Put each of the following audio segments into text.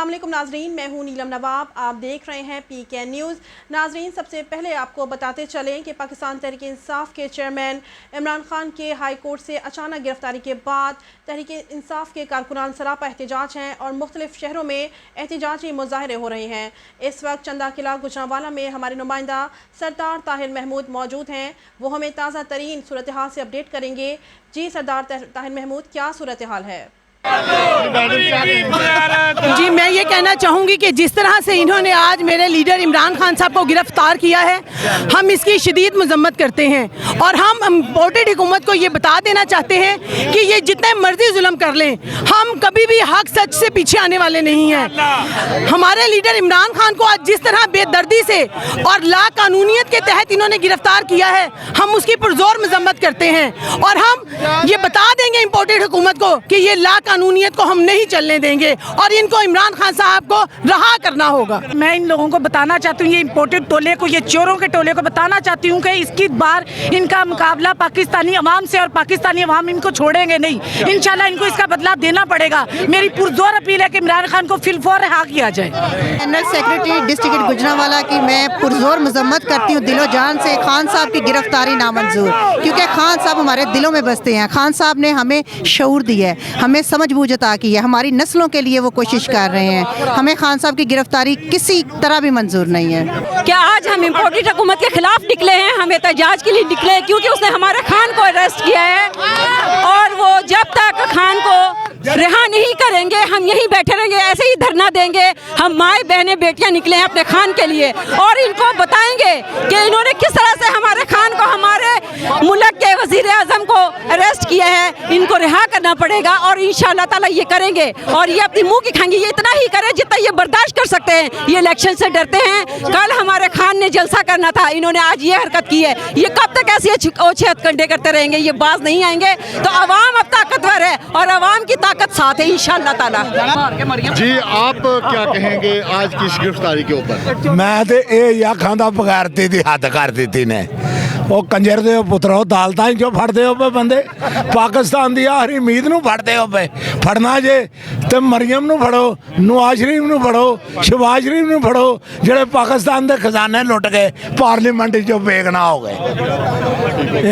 अस्सलाम वालेकुम नाजरीन, मैं हूँ नीलम नवाब। आप देख रहे हैं PK न्यूज़। नाजरीन, सबसे पहले आपको बताते चलें कि पाकिस्तान तहरीक इंसाफ के चेयरमैन इमरान खान के हाई कोर्ट से अचानक गिरफ्तारी के बाद तहरीक इंसाफ के कारकुनान सरापा एहतजाज हैं और मुख्तलिफ शहरों में एहतजाजी मुजाहरे हो रहे हैं। इस वक्त चंदा किला गुजरांवाला में हमारे नुमाइंदा सरदार ताहिर महमूद मौजूद हैं। वो हमें ताज़ा तरीन सूरत हाल से अपडेट करेंगे। जी सरदार ताहिर महमूद, क्या सूरत हाल है? जी, मैं ये कहना चाहूँगी कि जिस तरह से इन्होंने आज मेरे लीडर इमरान खान साहब को गिरफ्तार किया है, हम इसकी शदीद मजम्मत करते हैं और हम इम्पोर्टेड हुकूमत को ये बता देना चाहते हैं कि ये जितने मर्जी जुल्म कर लें, हम कभी भी हक सच से पीछे आने वाले नहीं हैं। हमारे लीडर इमरान खान को आज जिस तरह बेदर्दी से और ला कानूनियत के तहत इन्होंने गिरफ्तार किया है, हम उसकी पुरजोर मजम्मत करते हैं और हम ये बता देंगे इम्पोर्टेड हुकूमत को कि ये ला कानूनियत को हम नहीं चलने देंगे और इनको इमरान खान साहब को रहा करना होगा। मैं इन लोगों को बताना चाहती हूँ, ये इम्पोर्टेड टोले को, ये चोरों के टोले को बताना चाहती हूँ कि इसकी बार इनका मुकाबला पाकिस्तानी अवाम से और पाकिस्तानी अवाम इनको छोड़ेंगे नहीं। इंशाल्लाह इनको इसका बदला देना पड़ेगा। मेरी पुरजोर अपील है कि इमरान खान को फिलफौर रिहा किया जाए। जनरल सेक्रेटरी डिस्ट्रिक्ट गुजरांवाला की मैं पुरजोर मजम्मत करती हूँ दिलो जान से। खान साहब की गिरफ्तारी नामंजूर, क्योंकि खान साहब हमारे दिलों में बसते हैं। खान साहब ने हमें शऊर दिया है, हमें समझ बूझ अता की है, हमारी नस्लों के लिए वो कोशिश कर रहे हैं। हमें खान साहब की गिरफ्तारी किसी तरह भी मंजूर नहीं है। क्या आज हम इम्पोर्टेड हुकूमत के खिलाफ निकले हैं? हम एहतजाज के लिए निकले हैं क्योंकि उसने हमारे खान को अरेस्ट किया है और वो जब तक खान को रिहा नहीं करेंगे हम यहीं बैठे रहेंगे, ऐसे ही धरना देंगे। हम माए बहनें बेटियां निकले हैं अपने खान के लिए और इनको बताएंगे कि इन्होंने किस तरह से हमारे खान को, हमारे मुल्क के वजीर आजम को अरेस्ट किया है। इनको रिहा करना पड़ेगा और इंशाअल्लाह ताला ये करेंगे और ये अपनी मुंह की खाएंगे। ये इतना ही करें जितना ये बर्दाश्त कर सकते हैं। ये इलेक्शन से डरते हैं। कल हमारे खान ने जलसा करना था, इन्होंने आज ये हरकत की है। ये कब तक ऐसे ओछे हथकंडे करते रहेंगे? ये बाज नहीं आएंगे। तो अवाम अब ताकतवर है और अवाम की ताकत साथ है इंशाअल्लाह ताला। जी, आप क्या कहेंगे आज की इस गिरफ्तारी के ऊपर? मैं तो ये खांदा बगैर दी हद कर दी ने वो कंजर दे पुत्रो दालता ही जो फड़ते हो पे बंदे पाकिस्तान दी हर उम्मीद नू फड़ते हो पे। फड़ना जे ते मरियम नू फड़ो, नवाज शरीफ नू फड़ो, शहबाज शरीफ नू फड़ो, जेड़े पाकिस्तान दे खजाने लुट गए, पार्लीमेंट जो बेगना हो गए।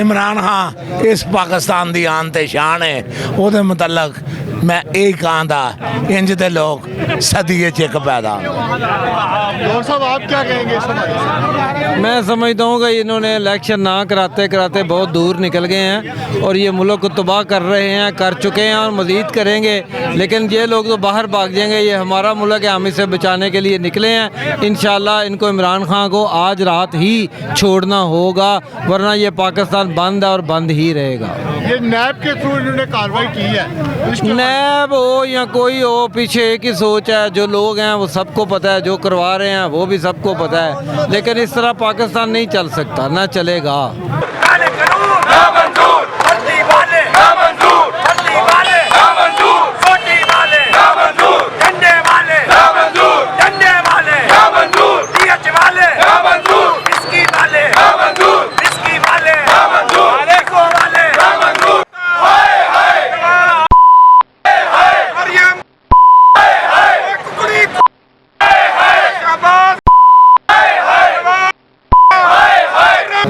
इमरान खान इस पाकिस्तान दी आन ते शान है। ओदे मुतल्लक मैं यही कहता इंज दे लोग सदिये च एक पैदा। डॉक्टर साहब, आप क्या कहेंगे? मैं समझता हूँ कि इन्होंने इलेक्शन ना कराते कराते बहुत दूर निकल गए हैं और ये मुल्क को तबाह कर रहे हैं, कर चुके हैं और मज़ीद करेंगे। लेकिन ये लोग तो बाहर भाग जाएंगे। ये हमारा मुल्क है, हम इसे बचाने के लिए निकले हैं। इंशाअल्लाह इनको इमरान खान को आज रात ही छोड़ना होगा, वरना ये पाकिस्तान बंद है और बंद ही रहेगा। ये नैब के थ्रू इन्होंने कार्रवाई की है। नैब हो या कोई हो, पीछे एक ही सोच है। जो लोग हैं वो सबको पता है, जो करवा रहे हैं वो भी सबको पता है। लेकिन इस तरह पाकिस्तान नहीं चल सकता, ना चलेगा।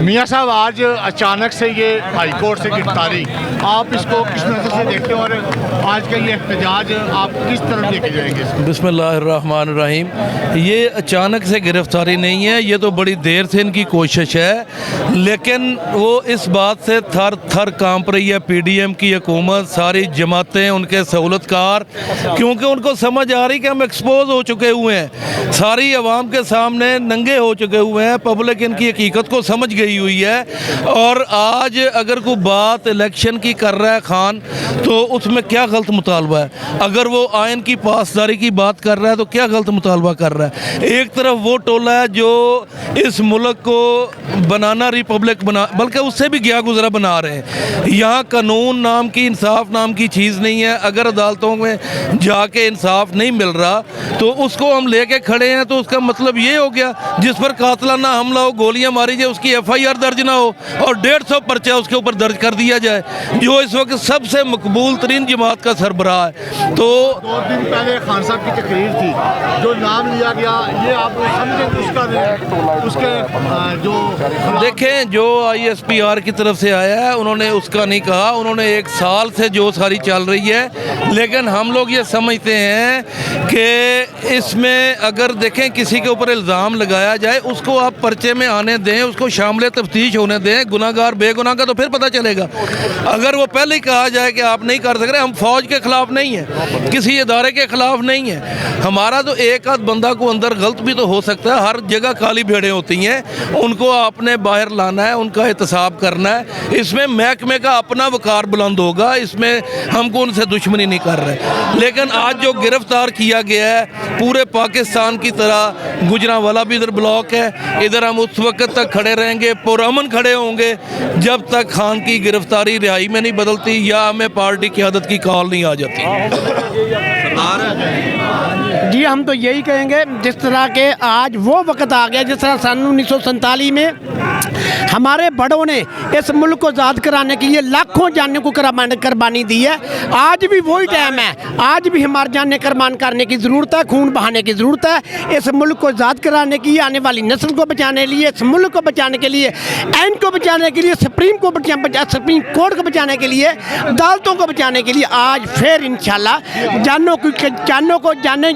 मियाँ साहब, आज अचानक से ये हाई कोर्ट से गिरफ्तारी, आप इसको किस नज़र से देखते हैं और आज का ये एहतजाज आप किस तरफ लेके जाएंगे? बिस्मिल्लाहिर्रहमानिर्रहीम। ये अचानक से गिरफ्तारी नहीं है, ये तो बड़ी देर से इनकी कोशिश है। लेकिन वो इस बात से थर थर कांप रही है PDM की हुकूमत, सारी जमातें, उनके सहूलतकार, क्योंकि उनको समझ आ रही कि हम एक्सपोज हो चुके हुए हैं, सारी आवाम के सामने नंगे हो चुके हुए हैं। पब्लिक इनकी हकीकत को समझ गई हुई है। और आज अगर कोई बात इलेक्शन की कर रहा है खान, तो उसमें क्या गलत मुतालबा है? अगर वो आयन की पासदारी की बात कर रहा है तो क्या गलत मुतालबा कर रहा है? एक तरफ वो टोला है जो इस मुल्क को बनाना रिपब्लिक बना, बल्कि उससे भी गया गुजरा बना रहे हैं। यहाँ कानून नाम की, इंसाफ नाम की चीज़ नहीं है। अगर अदालतों में जाके इंसाफ नहीं मिल रहा तो उसको हम लेके खड़े हैं, तो उसका मतलब ये हो गया जिस पर कातलाना हमला हो, गोलियाँ मारी जाए, उसकी FIR दर्ज ना हो और 150 पर्चा उसके ऊपर दर्ज कर दिया जाए, जो इस वक्त सबसे मकबूल तरीन जमात का सरबराह है। तो 2 दिन पहले खान साहब की तकरीर थी, जो नाम लिया गया, ये आप समझें उसके जो देखें, जो ISPR की तरफ से आया है उन्होंने उसका नहीं कहा, उन्होंने 1 साल से जो सारी चल रही है, लेकिन हम लोग ये समझते हैं कि इसमें अगर देखें किसी के ऊपर इल्ज़ाम लगाया जाए उसको आप पर्चे में आने दें, उसको शामिल तफ्तीश होने दें, गुनाहगार बेगुनाह का तो फिर पता चलेगा। अगर वो पहले ही कहा जाए कि आप नहीं कर सकते, हम फौज के ख़िलाफ़ नहीं हैं, किसी इदारे के ख़िलाफ़ नहीं है, हमारा तो एक आध बंदा को अंदर गलत भी तो हो सकता है, हर जगह काली भेड़ें होती हैं, उनको आपने बाहर लाना है, उनका एहतसाब करना है, इसमें महकमे का अपना वकार बुलंद होगा, इसमें हमको उनसे दुश्मनी नहीं कर रहे। लेकिन आज जो गिरफ्तार किया गया है पूरे पाकिस्तान की तरह, गुजरांवाला भी इधर ब्लॉक है, इधर हम उस वक्त तक खड़े रहेंगे, पुरअमन खड़े होंगे जब तक खान की गिरफ्तारी रिहाई में नहीं बदलती या हमें पार्टी क़यादत की कॉल नहीं आ जाती। जी हम तो यही कहेंगे, जिस तरह के आज वो वक्त आ गया, जिस तरह सन 1947 में हमारे बड़ों ने इस मुल्क को आज़ाद कराने के लिए लाखों जानें को कुर्बानी दी है, आज भी वही टाइम है, आज भी हमारे जानें कुर्बान करने की ज़रूरत है, खून बहाने की ज़रूरत है, इस मुल्क को आज़ाद कराने की, आने वाली नस्ल को बचाने के लिए, इस मुल्क को बचाने के लिए, आइन को बचाने के लिए, सुप्रीम कोर्ट को बचाने के लिए, अदालतों को बचाने के लिए आज फिर इंशाल्लाह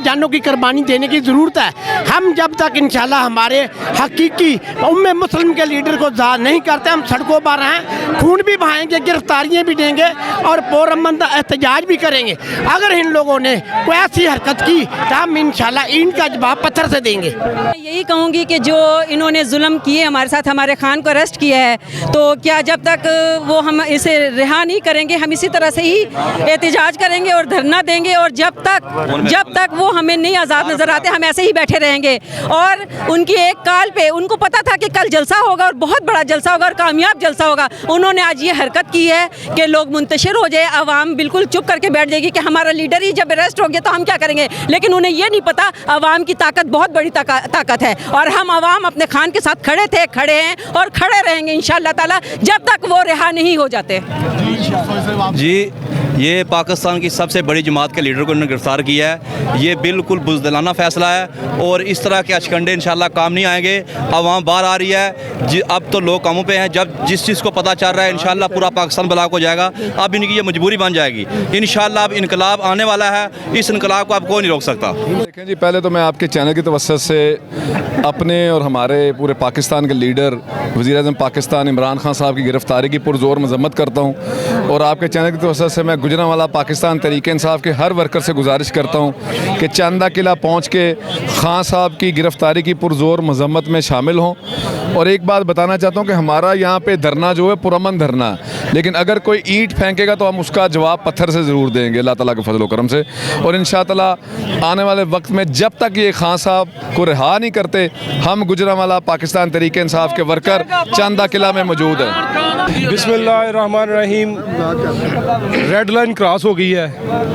जानों की कुर्बानी देने की ज़रूरत है। हम जब तक इंशाल्लाह हमारे हकीकी उम्मे मुस्लिम के लीडर को आज़ाद नहीं करते, हम सड़कों पर हैं, खून भी बहाएंगे, गिरफ्तारियाँ भी देंगे और पुरअमन एहतजाज भी करेंगे। अगर इन लोगों ने कोई ऐसी हरकत की तो हम इंशाल्लाह इनका जवाब पत्थर से देंगे। मैं यही कहूँगी कि जो इन्होंने जुल्म किए हमारे साथ, हमारे खान को अरेस्ट किया है, तो क्या जब तक वो हम इसे रिहा नहीं करेंगे, हम इसी तरह से ही एहतजाज करेंगे और धरना देंगे, और जब तक वो हमें नहीं आज़ाद नज़र आते हम ऐसे ही बैठे रहेंगे। और उनकी एक काल पे उनको पता था कि कल जलसा होगा और बहुत बड़ा जलसा होगा और कामयाब जलसा होगा, उन्होंने आज ये हरकत की है कि लोग मुंतशिर हो जाए, आवाम बिल्कुल चुप करके बैठ जाएगी कि हमारा लीडर ही जब अरेस्ट हो गया तो हम क्या करेंगे। लेकिन उन्हें ये नहीं पता आवाम की ताकत बहुत बड़ी ताकत है, और हम आवाम अपने खान के साथ खड़े थे, खड़े हैं और खड़े रहेंगे इंशाअल्लाह ताला जब तक वो रिहा नहीं हो जाते। जी ये पाकिस्तान की सबसे बड़ी जमात के लीडर को इन्होंने गिरफ्तार किया है, ये बिल्कुल बुज़दिलाना फ़ैसला है और इस तरह के अचकंडे इंशाल्लाह काम नहीं आएंगे। अवाम बाहर आ रही है जी, अब तो लोग कामों पे हैं, जब जिस चीज़ को पता चल रहा है इंशाल्लाह पूरा पाकिस्तान ब्लॉक हो जाएगा, अब इनकी ये मजबूरी बन जाएगी इंशाल्लाह। अब इनकलाब आने वाला है, इस इनकलाब को अब कोई नहीं रोक सकता। देखें जी, पहले तो मैं आपके चैनल की तवज्जो से अपने और हमारे पूरे पाकिस्तान के लीडर वज़ीर-ए-आज़म पाकिस्तान इमरान खान साहब की गिरफ्तारी की पुरज़ोर मज़म्मत करता हूँ, और आपके चैनल की तवज्जो से मैं गुजरांवाला पाकिस्तान तहरीक इंसाफ के हर वर्कर से गुजारिश करता हूँ कि चंदा किला पहुँच के खान साहब की गिरफ्तारी की पुरज़ोर मज़म्मत में शामिल हों। और एक बात बताना चाहता हूँ कि हमारा यहाँ पे धरना जो है पुरअमन धरना, लेकिन अगर कोई ईंट फेंकेगा तो हम उसका जवाब पत्थर से ज़रूर देंगे अल्लाह ताला के फजल करम से। और इंशाअल्लाह आने वाले वक्त में जब तक ये खान साहब को रिहा नहीं करते, हम गुजरांवाला पाकिस्तान तहरीक इंसाफ के वर्कर चंदा किला में मौजूद हैं। बिस्मिल्लाहिर्रहमानिर्रहीम। रेड लाइन क्रॉस हो गई है,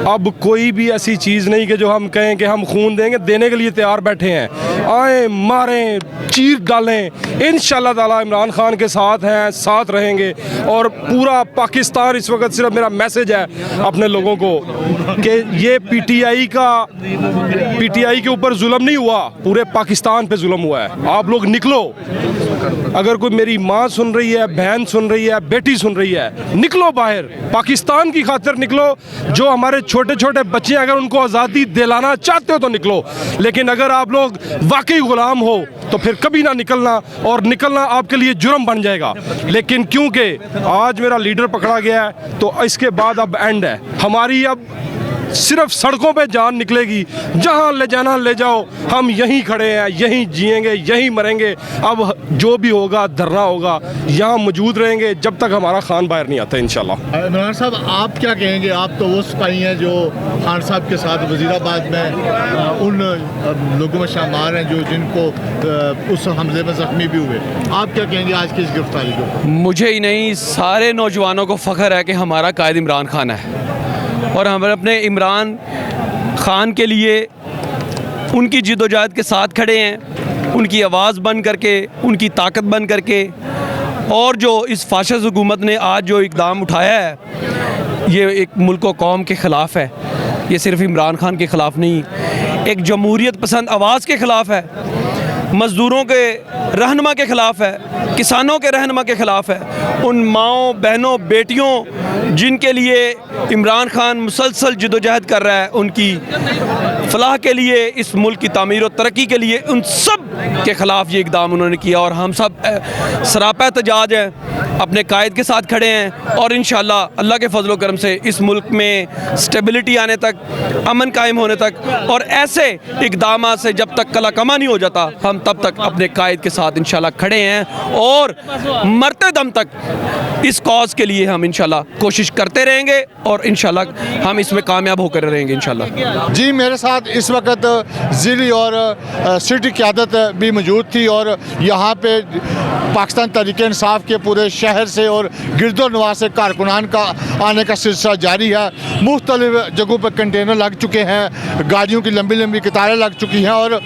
अब कोई भी ऐसी चीज़ नहीं कि जो हम कहें कि हम खून देंगे, देने के लिए तैयार बैठे हैं, आए मारें चीर डालें, इंशाअल्लाह ताला इमरान खान के साथ हैं, साथ रहेंगे। और पूरा पाकिस्तान इस वक्त, सिर्फ मेरा मैसेज है अपने लोगों को कि ये पीटीआई के ऊपर जुल्म नहीं हुआ, पूरे पाकिस्तान पे जुल्म हुआ है। आप लोग निकलो, अगर कोई मेरी माँ सुन रही है, बहन सुन रही है, बेटी सुन रही है, निकलो बाहर, पाकिस्तान की खातिर निकलो। जो हमारे छोटे छोटे बच्चे, अगर उनको आज़ादी दिलाना चाहते हो तो निकलो, लेकिन अगर आप लोग वाकई गुलाम हो तो फिर कभी ना निकलना, और निकलना आपके लिए जुर्म बन जाएगा। लेकिन क्योंकि आज मेरा लीडर पकड़ा गया है तो इसके बाद अब एंड है हमारी, अब सिर्फ सड़कों पे जान निकलेगी, जहां ले जाना ले जाओ, हम यहीं खड़े हैं, यहीं जिएंगे, यहीं मरेंगे। अब जो भी होगा धरना होगा, यहाँ मौजूद रहेंगे जब तक हमारा खान बाहर नहीं आता इंशाल्लाह। इमरान साहब आप क्या कहेंगे, आप तो वो सिपाही हैं जो खान साहब के साथ वज़ीराबाद में उन लोगों में शामिल हैं जो जिनको उस हमले में ज़ख्मी भी हुए, आप क्या कहेंगे आज की इस गिरफ्तारी को? मुझे ही नहीं, सारे नौजवानों को फ़ख्र है कि हमारा कायद इमरान खान है, और हम अपने इमरान खान के लिए उनकी जिद्दोजहद के साथ खड़े हैं, उनकी आवाज़ बन करके, उनकी ताकत बन करके, और जो इस फाशिस्ट हुकूमत ने आज जो इकदाम उठाया है ये एक मुल्क व कौम के ख़िलाफ़ है। ये सिर्फ इमरान खान के ख़िलाफ़ नहीं, एक जमहूरियत पसंद आवाज़ के ख़िलाफ़ है, मज़दूरों के रहनुमा के ख़िलाफ़ है, किसानों के रहनुमा के ख़िलाफ़ है, उन माओं बहनों बेटियों जिनके लिए इमरान खान मुसलसल जदोजहद कर रहा है, उनकी फलाह के लिए, इस मुल्क की तामीर और तरक्की के लिए, उन सब के ख़िलाफ़ ये इक़दाम उन्होंने किया। और हम सब सरापा एहतजाज हैं, अपने कायद के साथ खड़े हैं और इंशाअल्लाह अल्लाह के फजल करम से इस मुल्क में स्टेबिलिटी आने तक, अमन कायम होने तक और ऐसे इक़दाम से जब तक कला कमा नहीं हो जाता, हम तब तक अपने कायद के साथ इंशाअल्लाह खड़े हैं और मरते दम तक इस कॉज के लिए हम इंशाअल्लाह कोशिश करते रहेंगे और इंशाअल्लाह हम इसमें कामयाब होकर रहेंगे इंशाअल्लाह। जी, मेरे साथ इस वक्त ज़िली और सिटी क़यादत भी मौजूद थी और यहाँ पे पाकिस्तान तहरीक इंसाफ के पूरे शहर से और गिरदोनवाह से कारकुनान का आने का सिलसिला जारी है। मुख्तलिफ जगहों पर कंटेनर लग चुके हैं, गाड़ियों की लंबी लंबी कतारें लग चुकी हैं और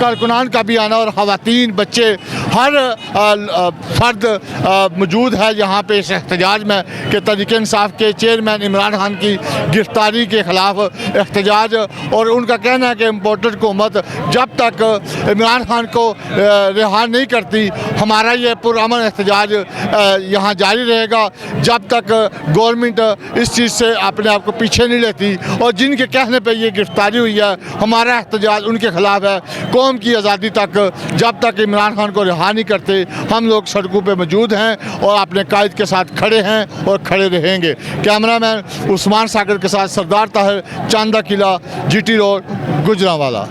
कारकुनान का भी आना और ख़वातीन बच्चे हर फर्द मौजूद है यहाँ पे इस एहतजाज में कि तहरीक इंसाफ के चेयरमैन इमरान खान की गिरफ्तारी के ख़िलाफ़ एहतजाज। और उनका कहना है कि इम्पोर्टेड हुकूमत जब तक इमरान खान को रिहा नहीं करती, हमारा ये पुरअमन एहतजाज यहाँ जारी रहेगा जब तक गवर्नमेंट इस चीज़ से अपने आप को पीछे नहीं लेती। और जिनके कहने पर ये गिरफ्तारी हुई है, हमारा एहतजाज उनके ख़िलाफ़ है। कौम की आज़ादी तक जब तक इमरान खान को रिहा नहीं करते, हम लोग सड़कों पर मौजूद हैं और अपने कायद के साथ खड़े हैं और खड़े रहेंगे। कैमरामैन उस्मान सागर के साथ सरदार ताहिर, चांदा किला, GT रोड, गुजरांवाला।